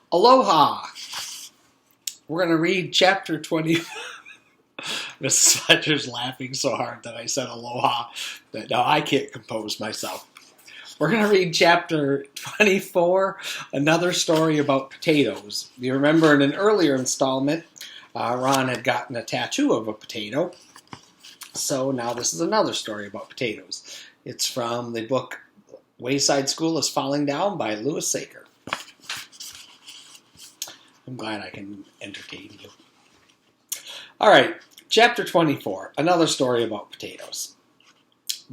Aloha! We're going to read chapter 20. Mrs. Fletcher's laughing so hard that I said aloha that now I can't compose myself. We're going to read chapter 24, another story about potatoes. You remember in an earlier installment, Ron had gotten a tattoo of a potato. So now this is another story about potatoes. It's from the book Wayside School is Falling Down by Sachar. I'm glad I can entertain you. All right, chapter 24, another story about potatoes.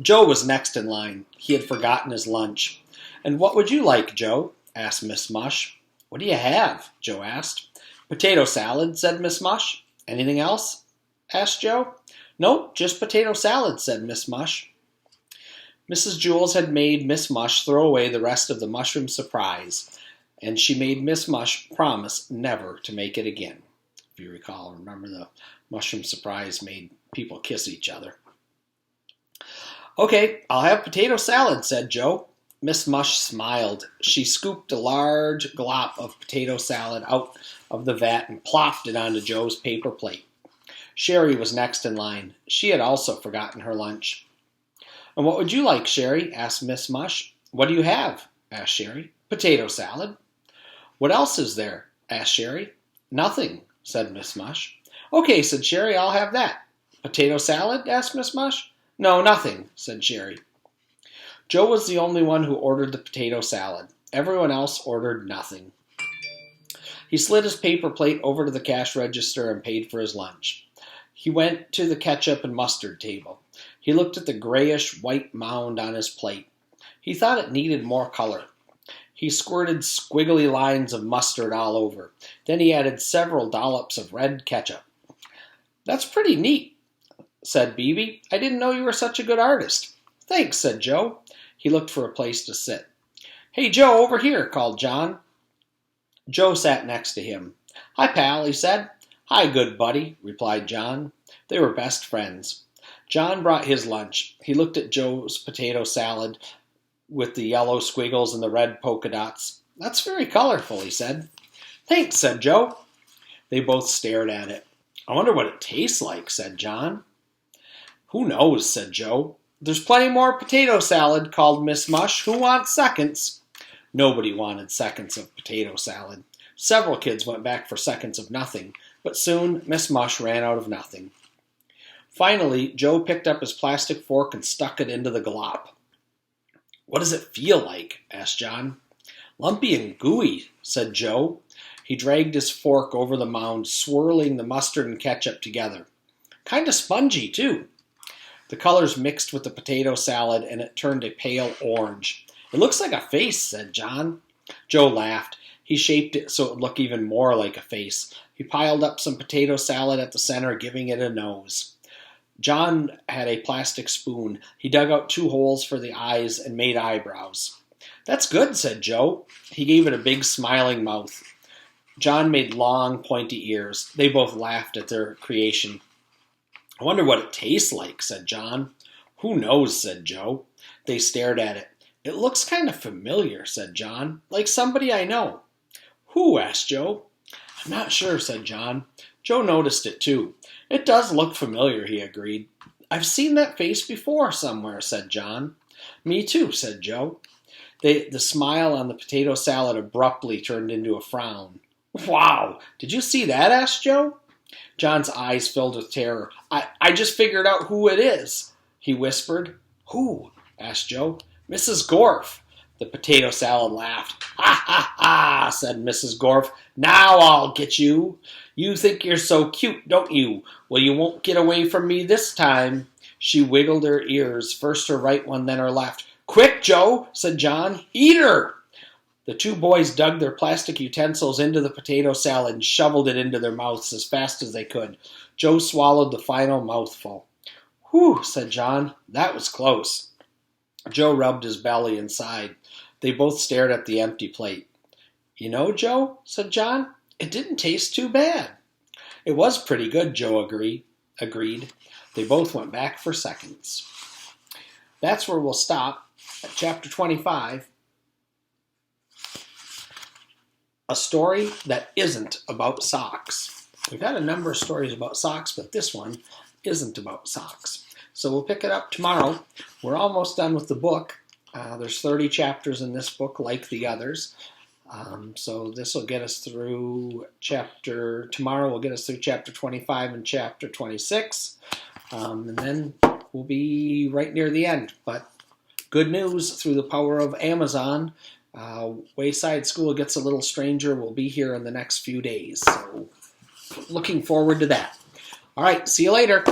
Joe was next in line. He had forgotten his lunch. "And what would you like, Joe?" asked Miss Mush. "What do you have?" Joe asked. "Potato salad," said Miss Mush. "Anything else?" asked Joe. "Nope, just potato salad," said Miss Mush. Mrs. Jules had made Miss Mush throw away the rest of the mushroom surprise, and she made Miss Mush promise never to make it again. If you recall, remember the mushroom surprise made people kiss each other. "Okay, I'll have potato salad," said Joe. Miss Mush smiled. She scooped a large glop of potato salad out of the vat and plopped it onto Joe's paper plate. Sherry was next in line. She had also forgotten her lunch. "And what would you like, Sherry?" asked Miss Mush. "What do you have?" asked Sherry. "Potato salad." "What else is there?" asked Sherry. "Nothing," said Miss Mush. "Okay," said Sherry, "I'll have that." "Potato salad?" asked Miss Mush. "No, nothing," said Sherry. Joe was the only one who ordered the potato salad. Everyone else ordered nothing. He slid his paper plate over to the cash register and paid for his lunch. He went to the ketchup and mustard table. He looked at the grayish-white mound on his plate. He thought it needed more color. He squirted squiggly lines of mustard all over. Then he added several dollops of red ketchup. "That's pretty neat," said Beebe. "I didn't know you were such a good artist." "Thanks," said Joe. He looked for a place to sit. "Hey, Joe, over here," called John. Joe sat next to him. "Hi, pal," he said. "Hi, good buddy," replied John. They were best friends. John brought his lunch. He looked at Joe's potato salad with the yellow squiggles and the red polka dots. "That's very colorful," he said. "Thanks," said Joe. They both stared at it. "I wonder what it tastes like," said John. "Who knows," said Joe. "There's plenty more potato salad," called Miss Mush. "Who wants seconds?" Nobody wanted seconds of potato salad. Several kids went back for seconds of nothing, but soon Miss Mush ran out of nothing. Finally, Joe picked up his plastic fork and stuck it into the glop. "What does it feel like?" asked John. "Lumpy and gooey," said Joe. He dragged his fork over the mound, swirling the mustard and ketchup together. "Kind of spongy, too." The colors mixed with the potato salad, and it turned a pale orange. "It looks like a face," said John. Joe laughed. He shaped it so it would look even more like a face. He piled up some potato salad at the center, giving it a nose. John had a plastic spoon. He dug out 2 holes for the eyes and made eyebrows. "That's good," said Joe. He gave it a big smiling mouth. John made long, pointy ears. They both laughed at their creation. "I wonder what it tastes like," said John. "Who knows," said Joe. They stared at it. "It looks kind of familiar," said John. "Like somebody I know." "Who?" asked Joe. "I'm not sure," said John. Joe noticed it too. "It does look familiar," he agreed. "I've seen that face before somewhere," said John. "Me too," said Joe. The smile on the potato salad abruptly turned into a frown. "Wow! Did you see that?" asked Joe. John's eyes filled with terror. I just figured out who it is," he whispered. "Who?" asked Joe. "Mrs. Gorf." The potato salad laughed. "Ha, ha, ha," said Mrs. Gorf. "Now I'll get you. You think you're so cute, don't you? Well, you won't get away from me this time." She wiggled her ears, first her right one, then her left. "Quick, Joe," said John. "Eat her." The 2 boys dug their plastic utensils into the potato salad and shoveled it into their mouths as fast as they could. Joe swallowed the final mouthful. "Whew," said John. "That was close." Joe rubbed his belly and sighed. They both stared at the empty plate. "You know, Joe," said John, "it didn't taste too bad." "It was pretty good," Joe agreed. They both went back for seconds. That's where we'll stop at chapter 25. a story that isn't about socks. We've had a number of stories about socks, but this one isn't about socks. So we'll pick it up tomorrow. We're almost done with the book. There's 30 chapters in this book like the others. So this will get us through tomorrow will get us through chapter 25 and chapter 26. And then we'll be right near the end. But good news, through the power of Amazon, Wayside School Gets a Little Stranger will be here in the next few days. So looking forward to that. All right, see you later.